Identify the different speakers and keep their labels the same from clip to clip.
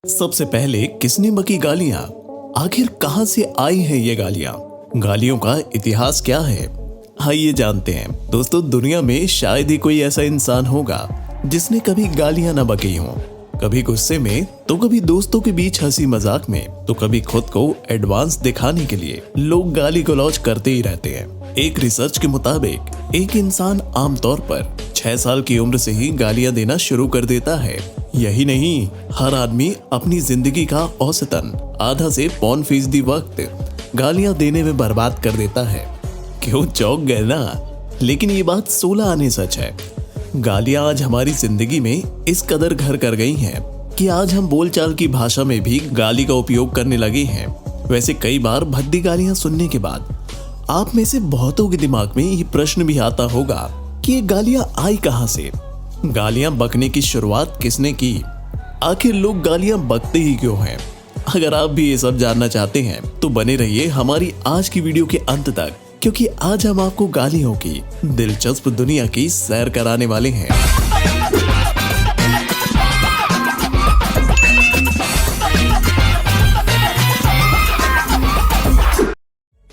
Speaker 1: सबसे पहले किसने बकी गालियां? आखिर कहां से आई हैं ये गालियां? गालियों का इतिहास क्या है? आइए जानते हैं। दोस्तों, दुनिया में शायद ही कोई ऐसा इंसान होगा जिसने कभी गालियां न बकी हों। कभी गुस्से में, तो कभी दोस्तों के बीच हंसी मजाक में, तो कभी खुद को एडवांस दिखाने के लिए लोग गाली गलौज करते ही रहते हैं। एक रिसर्च के मुताबिक एक इंसान आमतौर पर 6 साल की उम्र से ही गालियां देना शुरू कर देता है। यही नहीं, हर आदमी अपनी जिंदगी का औसतन आधा से पौन फीसदी वक्त गालियां देने में बर्बाद कर देता है। क्यों चौंक गए ना? लेकिन ये बात 16 आने सच है। गालियां आज हमारी जिंदगी में इस कदर घर कर गई हैं कि आज हम बोलचाल की भाषा में भी गाली का उपयोग करने लगे हैं। वैसे कई बार भद्दी गालियां सुनने के बाद आप में से बहुतों के दिमाग में ये प्रश्न भी आता होगा कि ये गालियां आई कहां से? गालियां बकने की शुरुआत किसने की? आखिर लोग गालियां बकते ही क्यों हैं? अगर आप भी ये सब जानना चाहते हैं तो बने रहिए हमारी आज की वीडियो के अंत तक, क्योंकि आज हम आपको गालियों की दिलचस्प दुनिया की सैर कराने वाले हैं।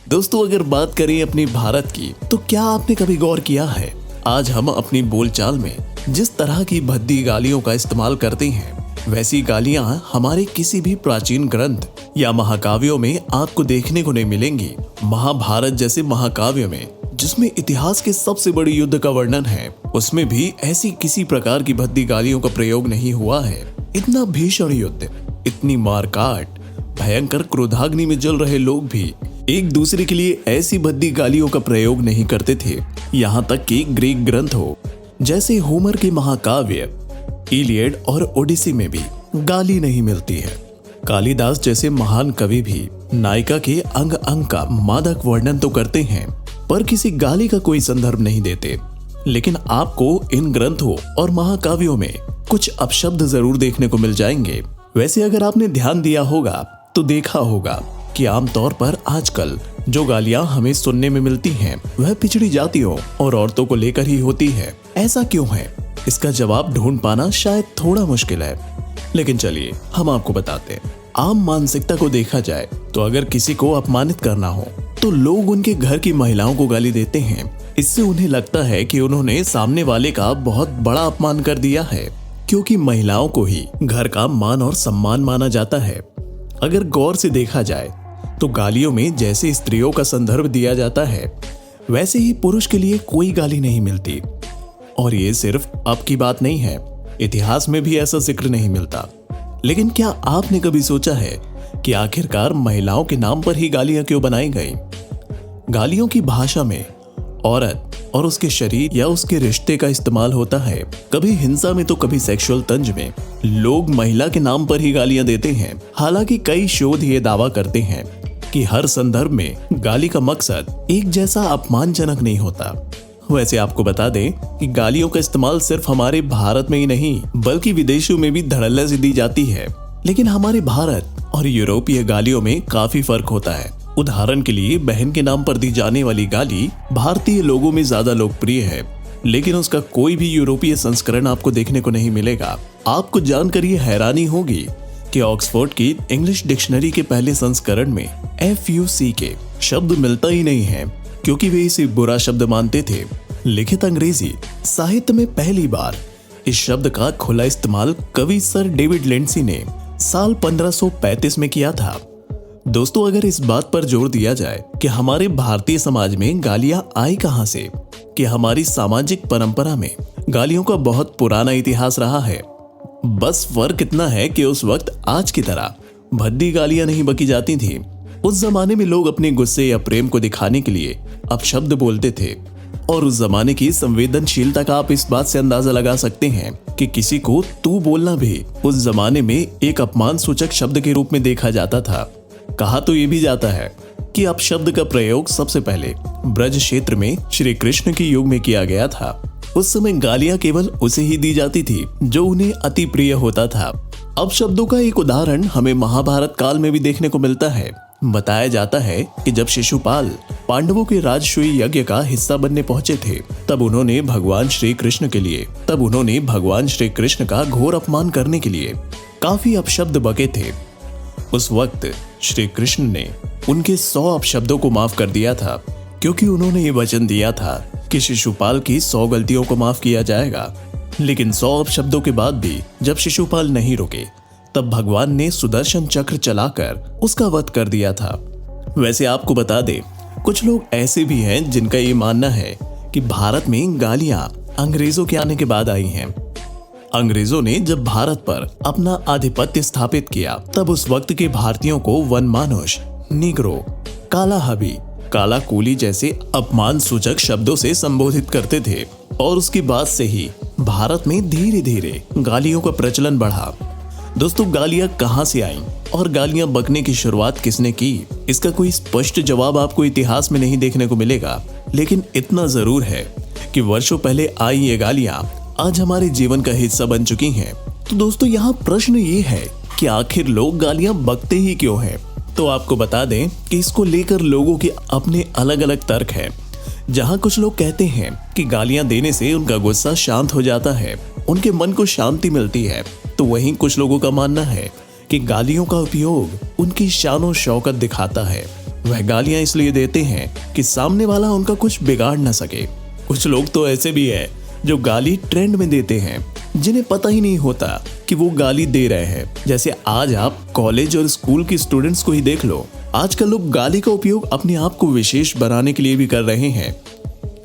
Speaker 1: दोस्तों, अगर बात करें अपने भारत की, तो क्या आपने कभी गौर किया है आज हम अपनी बोलचाल में जिस तरह की भद्दी गालियों का इस्तेमाल करते हैं, वैसी गालियां हमारे किसी भी प्राचीन ग्रंथ या महाकाव्यों में आपको देखने को नहीं मिलेंगी। महाभारत जैसे महाकाव्य में, जिसमें इतिहास के सबसे बड़े युद्ध का वर्णन है, उसमें भी ऐसी किसी प्रकार की भद्दी गालियों का प्रयोग नहीं हुआ है। इतना भीषण युद्ध, इतनी मारकाट, भयंकर क्रोधाग्नि में जल रहे लोग भी एक दूसरे के लिए ऐसी भद्दी गालियों का प्रयोग नहीं करते थे। यहाँ तक कि ग्रीक ग्रंथ हो, जैसे होमर के महाकाव्य इलियड और ओडिसी में भी गाली नहीं मिलती है। कालिदास जैसे महान कवि भी नायिका के अंग अंग का मादक वर्णन तो करते हैं, पर किसी गाली का कोई संदर्भ नहीं देते। लेकिन आपको इन ग्रंथों और महाकाव्यों में कुछ अपशब्द जरूर देखने को मिल जाएंगे। वैसे अगर आपने ध्यान दिया होगा तो देखा होगा कि आमतौर पर आजकल जो गालियां हमें सुनने में मिलती हैं, वह पिछड़ी जातियों और औरतों को लेकर ही होती है। ऐसा क्यों है? इसका जवाब ढूंढ पाना शायद थोड़ा मुश्किल है, लेकिन चलिए हम आपको बताते हैं। आम मानसिकता को देखा जाए तो अगर किसी को अपमानित करना हो तो लोग उनके घर की महिलाओं को गाली देते हैं। इससे उन्हें लगता है कि उन्होंने सामने वाले का बहुत बड़ा अपमान कर दिया है, क्योंकि महिलाओं को ही घर का मान और सम्मान माना जाता है। अगर गौर से देखा जाए तो गालियों में जैसे स्त्रियों का संदर्भ दिया जाता है, वैसे ही पुरुष के लिए कोई गाली नहीं मिलती। और ये सिर्फ अब की बात नहीं है, इतिहास में भी ऐसा जिक्र नहीं मिलता। लेकिन क्या आपने कभी सोचा है कि आखिरकार महिलाओं के नाम पर ही गालियां क्यों बनाई गई? गालियों की भाषा में औरत और उसके शरीर या उसके रिश्ते का इस्तेमाल होता है। कभी हिंसा में तो कभी सेक्सुअल तंज में लोग महिला के नाम पर ही गालियां देते हैं। हालांकि कई शोध ये दावा करते हैं कि हर संदर्भ में गाली का मकसद एक जैसा अपमानजनक नहीं होता। वैसे आपको बता दें कि गालियों का इस्तेमाल सिर्फ हमारे भारत में ही नहीं, बल्कि विदेशों में भी धड़ल्ले से दी जाती है। लेकिन हमारे भारत और यूरोपीय गालियों में काफी फर्क होता है। उदाहरण के लिए, बहन के नाम पर दी जाने वाली गाली भारतीय लोगों में ज्यादा लोकप्रिय है, लेकिन उसका कोई भी यूरोपीय संस्करण आपको देखने को नहीं मिलेगा। आपको जानकर ये हैरानी होगी कि ऑक्सफोर्ड की इंग्लिश डिक्शनरी के पहले संस्करण में FUCK शब्द मिलता ही नहीं है, क्योंकि वे इसे बुरा शब्द मानते थे। लिखित अंग्रेजी साहित्य में पहली बार इस शब्द का खुला इस्तेमाल कवि सर डेविड लिंडसी ने साल 1535 में किया था। दोस्तों, अगर इस बात पर जोर दिया जाए कि हमारे भारतीय समाज में गालियां आई कहां से, कि हमारी सामाजिक परंपरा में गालियों का बहुत पुराना इतिहास रहा है। बस फर्क इतना है कि उस वक्त आज की तरह भद्दी गालियां नहीं बकी जाती थी। उस जमाने में लोग अपने गुस्से या प्रेम को दिखाने के लिए अपशब्द बोलते थे। और उस जमाने की संवेदनशीलता का आप इस बात से अंदाजा लगा सकते हैं कि किसी को तू बोलना भी उस जमाने में एक अपमान सूचक शब्द के रूप में देखा जाता था। कहा तो ये भी जाता है कि अपशब्द का प्रयोग सबसे पहले ब्रज क्षेत्र में श्री कृष्ण के युग में किया गया था। उस समय गालियां केवल उसे ही दी जाती थी जो उन्हें अति प्रिय होता था। अपशब्दों का एक उदाहरण हमें महाभारत काल में भी देखने को मिलता है। बताया जाता है कि जब शिशुपाल पांडवों के राजसूय यज्ञ का हिस्सा बनने पहुंचे थे, तब उन्होंने भगवान श्री कृष्ण का घोर अपमान करने के लिए काफी अपशब्द बके थे। उस वक्त श्री कृष्ण ने उनके 100 अपशब्दों को माफ कर दिया था, क्योंकि उन्होंने ये वचन दिया था कि शिशुपाल की 100 गलतियों को माफ किया जाएगा। लेकिन 100 अपशब्दों के बाद भी जब शिशुपाल नहीं रुके, तब भगवान ने सुदर्शन चक्र चलाकर उसका वध कर दिया था। वैसे आपको बता दें, कुछ लोग ऐसे भी हैं जिनका ये मानना है कि भारत में गालियां अंग्रेजों के आने के बाद आई हैं। अंग्रेजों ने जब भारत पर अपना आधिपत्य स्थापित किया, तब उस वक्त के भारतीयों को वनमानुष, निग्रो, काला हबी, काला कूली जैसे अपमान सूचक शब्दों से संबोधित करते थे। और उसके बाद से ही भारत में धीरे धीरे गालियों का प्रचलन बढ़ा। दोस्तों, गालियां कहां से आईं और गालियां बकने की शुरुआत किसने की, इसका कोई स्पष्ट जवाब आपको इतिहास में नहीं देखने को मिलेगा। लेकिन इतना जरूर है कि वर्षों पहले आई ये गालियां आज हमारे जीवन का हिस्सा बन चुकी हैं। तो दोस्तों, यहाँ प्रश्न ये है कि आखिर लोग गालियां बकते ही क्यों हैं? तो आपको बता दें कि इसको लेकर लोगों के अपने अलग अलग तर्क हैं। जहां कुछ लोग कहते हैं कि गालियां देने से उनका गुस्सा शांत हो जाता है, उनके मन को शांति मिलती है, तो वहीं कुछ लोगों का मानना है कि गालियों का उपयोग उनकी शान शौकत दिखाता है। वह गालियां इसलिए देते हैं कि सामने वाला उनका कुछ बिगाड़ ना सके। कुछ लोग तो ऐसे भी है जो गाली ट्रेंड में देते हैं, जिन्हें पता ही नहीं होता कि वो गाली दे रहे हैं। जैसे आज आप कॉलेज और स्कूल के स्टूडेंट्स को ही देख लो, आजकल लोग गाली का उपयोग अपने आप को विशेष बनाने के लिए भी कर रहे हैं।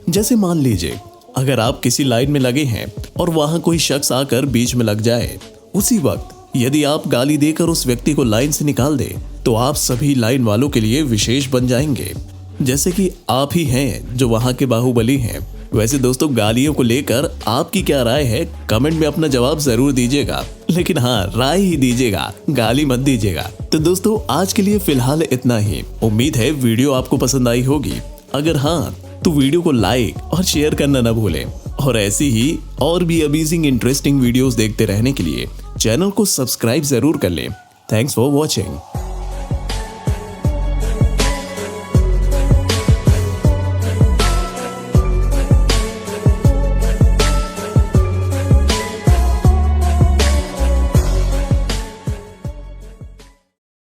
Speaker 1: जैसे मान लीजिए, अगर आप किसी लाइन में लगे हैं और वहां कोई शख्स आकर बीच में लग जाए, उसी वक्त यदि आप गाली देकर उस व्यक्ति को लाइन से निकाल दे, तो आप सभी लाइन वालों के लिए विशेष बन जाएंगे, जैसे कि आप ही हैं जो वहां के बाहुबली हैं। वैसे दोस्तों, गालियों को लेकर आपकी क्या राय है, कमेंट में अपना जवाब जरूर दीजिएगा। लेकिन हाँ, राय ही दीजिएगा, गाली मत दीजिएगा। तो दोस्तों, आज के लिए फिलहाल इतना ही। उम्मीद है वीडियो आपको पसंद आई होगी। अगर हाँ, तो वीडियो को लाइक और शेयर करना न भूलें। और ऐसी ही और भी अमेजिंग इंटरेस्टिंग वीडियोस देखते रहने के लिए चैनल को सब्सक्राइब जरूर कर लें। Thanks for watching.